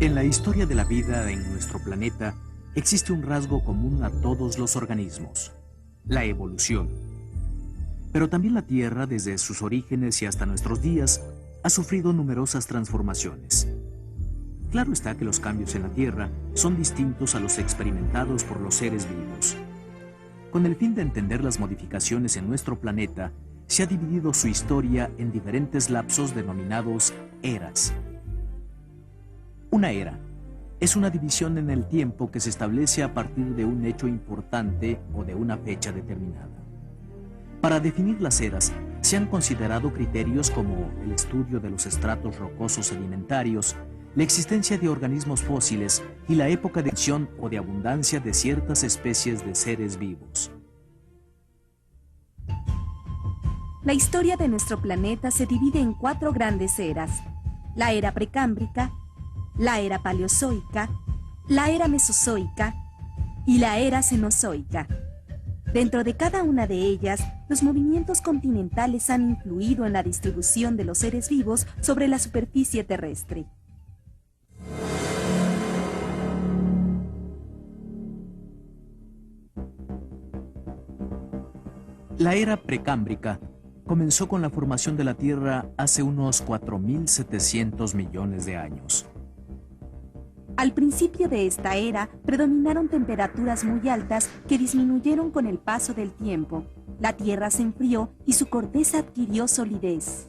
En la historia de la vida en nuestro planeta existe un rasgo común a todos los organismos: la evolución. Pero también la Tierra, desde sus orígenes y hasta nuestros días, ha sufrido numerosas transformaciones. Claro está que los cambios en la Tierra son distintos a los experimentados por los seres vivos. Con el fin de entender las modificaciones en nuestro planeta, se ha dividido su historia en diferentes lapsos denominados eras. Una era es una división en el tiempo que se establece a partir de un hecho importante o de una fecha determinada. Para definir las eras, se han considerado criterios como el estudio de los estratos rocosos sedimentarios, la existencia de organismos fósiles y la época de extinción o de abundancia de ciertas especies de seres vivos. La historia de nuestro planeta se divide en 4 grandes eras: la era precámbrica, la era paleozoica, la era mesozoica y la era cenozoica. Dentro de cada una de ellas, los movimientos continentales han influido en la distribución de los seres vivos sobre la superficie terrestre. La era precámbrica comenzó con la formación de la Tierra hace unos 4.700 millones de años. Al principio de esta era, predominaron temperaturas muy altas que disminuyeron con el paso del tiempo. La Tierra se enfrió y su corteza adquirió solidez.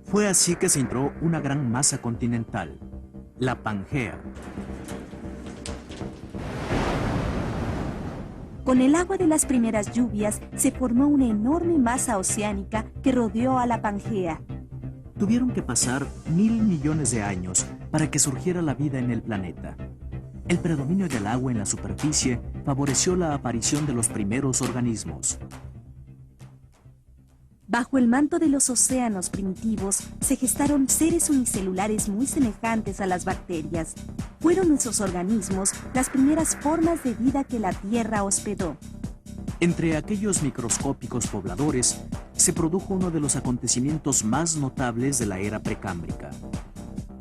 Fue así que se integró una gran masa continental, la Pangea. Con el agua de las primeras lluvias, se formó una enorme masa oceánica que rodeó a la Pangea. Tuvieron que pasar 1.000 millones de años para que surgiera la vida en el planeta. El predominio del agua en la superficie favoreció la aparición de los primeros organismos. Bajo el manto de los océanos primitivos, se gestaron seres unicelulares muy semejantes a las bacterias. Fueron esos organismos las primeras formas de vida que la Tierra hospedó. Entre aquellos microscópicos pobladores, se produjo uno de los acontecimientos más notables de la era precámbrica: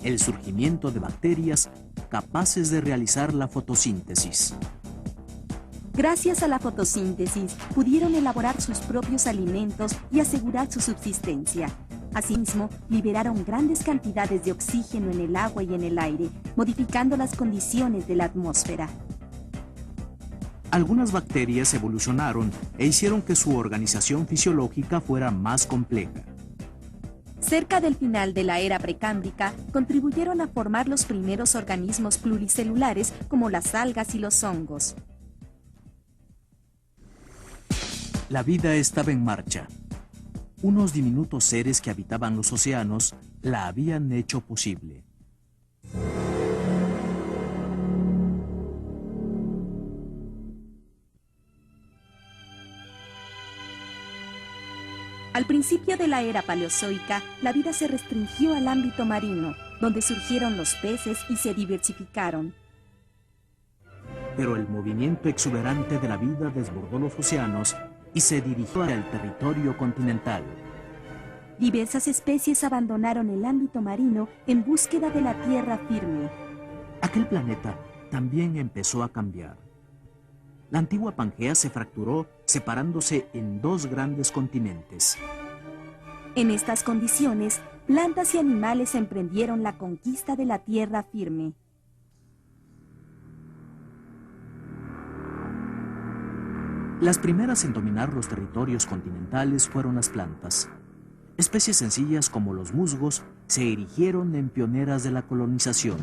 el surgimiento de bacterias capaces de realizar la fotosíntesis. Gracias a la fotosíntesis, pudieron elaborar sus propios alimentos y asegurar su subsistencia. Asimismo, liberaron grandes cantidades de oxígeno en el agua y en el aire, modificando las condiciones de la atmósfera. Algunas bacterias evolucionaron e hicieron que su organización fisiológica fuera más compleja. Cerca del final de la era precámbrica, contribuyeron a formar los primeros organismos pluricelulares como las algas y los hongos. La vida estaba en marcha. Unos diminutos seres que habitaban los océanos la habían hecho posible. Al principio de la era paleozoica, la vida se restringió al ámbito marino, donde surgieron los peces y se diversificaron. Pero el movimiento exuberante de la vida desbordó los océanos y se dirigió al territorio continental. Diversas especies abandonaron el ámbito marino en búsqueda de la tierra firme. Aquel planeta también empezó a cambiar. La antigua Pangea se fracturó, separándose en 2 grandes continentes. En estas condiciones, plantas y animales emprendieron la conquista de la tierra firme. Las primeras en dominar los territorios continentales fueron las plantas. Especies sencillas como los musgos se erigieron en pioneras de la colonización.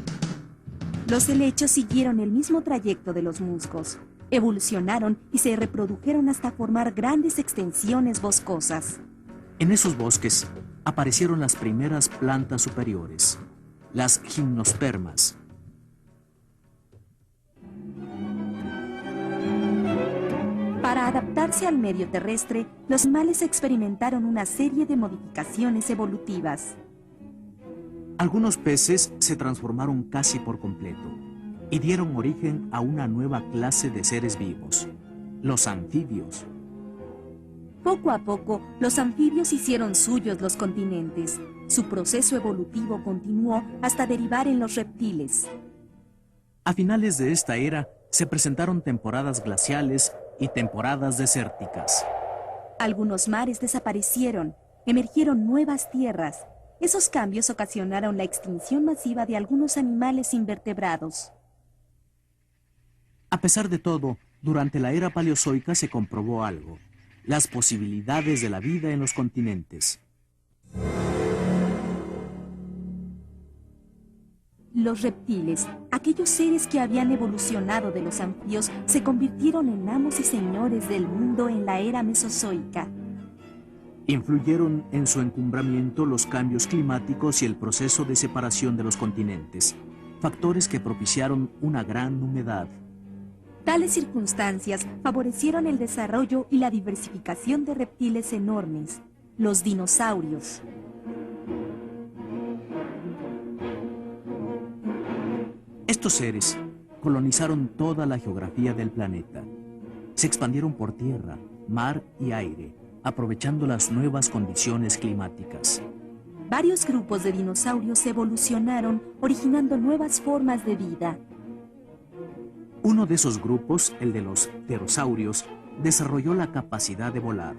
Los helechos siguieron el mismo trayecto de los musgos. Evolucionaron y se reprodujeron hasta formar grandes extensiones boscosas. En esos bosques aparecieron las primeras plantas superiores, las gimnospermas. Para adaptarse al medio terrestre, los animales experimentaron una serie de modificaciones evolutivas. Algunos peces se transformaron casi por completo y dieron origen a una nueva clase de seres vivos, los anfibios. Poco a poco, los anfibios hicieron suyos los continentes. Su proceso evolutivo continuó hasta derivar en los reptiles. A finales de esta era se presentaron temporadas glaciales y temporadas desérticas. Algunos mares desaparecieron, emergieron nuevas tierras. Esos cambios ocasionaron la extinción masiva de algunos animales invertebrados. A pesar de todo, durante la era paleozoica se comprobó algo: las posibilidades de la vida en los continentes. Los reptiles, aquellos seres que habían evolucionado de los anfibios, se convirtieron en amos y señores del mundo en la era mesozoica. Influyeron en su encumbramiento los cambios climáticos y el proceso de separación de los continentes, factores que propiciaron una gran humedad. Tales circunstancias favorecieron el desarrollo y la diversificación de reptiles enormes, los dinosaurios. Estos seres colonizaron toda la geografía del planeta. Se expandieron por tierra, mar y aire, aprovechando las nuevas condiciones climáticas. Varios grupos de dinosaurios evolucionaron, originando nuevas formas de vida. Uno de esos grupos, el de los pterosaurios, desarrolló la capacidad de volar.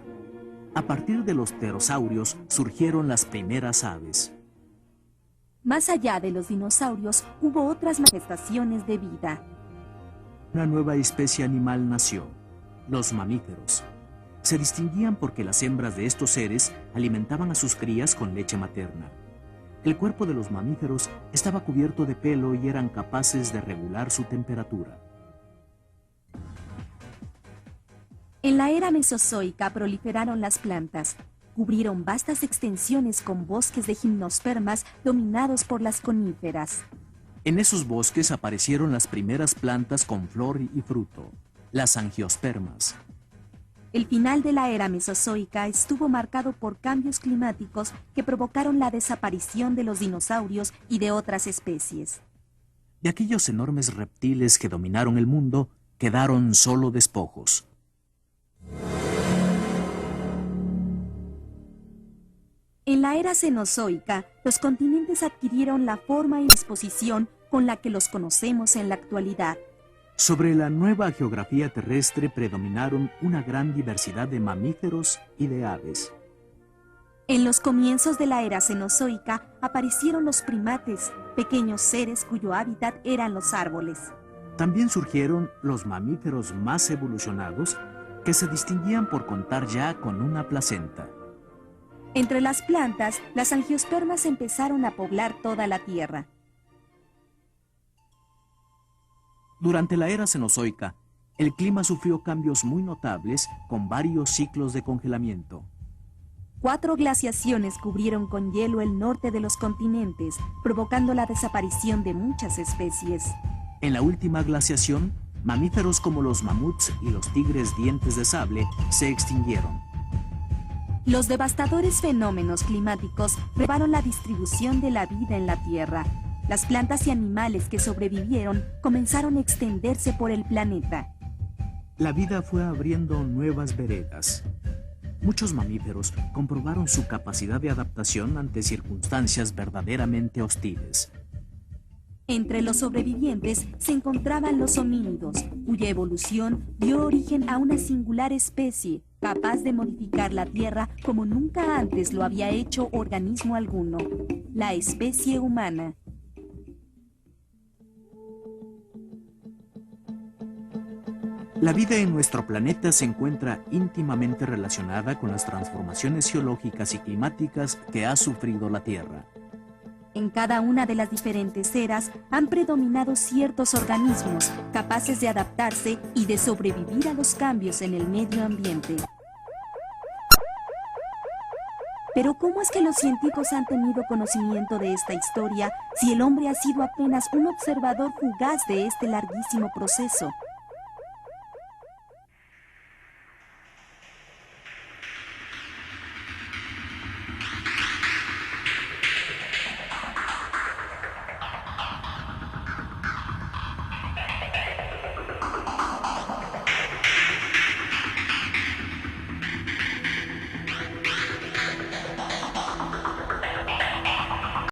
A partir de los pterosaurios surgieron las primeras aves. Más allá de los dinosaurios, hubo otras manifestaciones de vida. Una nueva especie animal nació: los mamíferos. Se distinguían porque las hembras de estos seres alimentaban a sus crías con leche materna. El cuerpo de los mamíferos estaba cubierto de pelo y eran capaces de regular su temperatura. En la era mesozoica proliferaron las plantas. Cubrieron vastas extensiones con bosques de gimnospermas dominados por las coníferas. En esos bosques aparecieron las primeras plantas con flor y fruto, las angiospermas. El final de la era mesozoica estuvo marcado por cambios climáticos que provocaron la desaparición de los dinosaurios y de otras especies. De aquellos enormes reptiles que dominaron el mundo, quedaron solo despojos. En la era cenozoica, los continentes adquirieron la forma y disposición con la que los conocemos en la actualidad. Sobre la nueva geografía terrestre predominaron una gran diversidad de mamíferos y de aves. En los comienzos de la era cenozoica aparecieron los primates, pequeños seres cuyo hábitat eran los árboles. También surgieron los mamíferos más evolucionados, que se distinguían por contar ya con una placenta. Entre las plantas, las angiospermas empezaron a poblar toda la tierra. Durante la era cenozoica, el clima sufrió cambios muy notables con varios ciclos de congelamiento. 4 glaciaciones cubrieron con hielo el norte de los continentes, provocando la desaparición de muchas especies. En la última glaciación, mamíferos como los mamuts y los tigres dientes de sable se extinguieron. Los devastadores fenómenos climáticos probaron la distribución de la vida en la Tierra. Las plantas y animales que sobrevivieron comenzaron a extenderse por el planeta. La vida fue abriendo nuevas veredas. Muchos mamíferos comprobaron su capacidad de adaptación ante circunstancias verdaderamente hostiles. Entre los sobrevivientes se encontraban los homínidos, cuya evolución dio origen a una singular especie, capaz de modificar la Tierra como nunca antes lo había hecho organismo alguno, la especie humana. La vida en nuestro planeta se encuentra íntimamente relacionada con las transformaciones geológicas y climáticas que ha sufrido la Tierra. En cada una de las diferentes eras han predominado ciertos organismos capaces de adaptarse y de sobrevivir a los cambios en el medio ambiente. Pero ¿cómo es que los científicos han tenido conocimiento de esta historia si el hombre ha sido apenas un observador fugaz de este larguísimo proceso?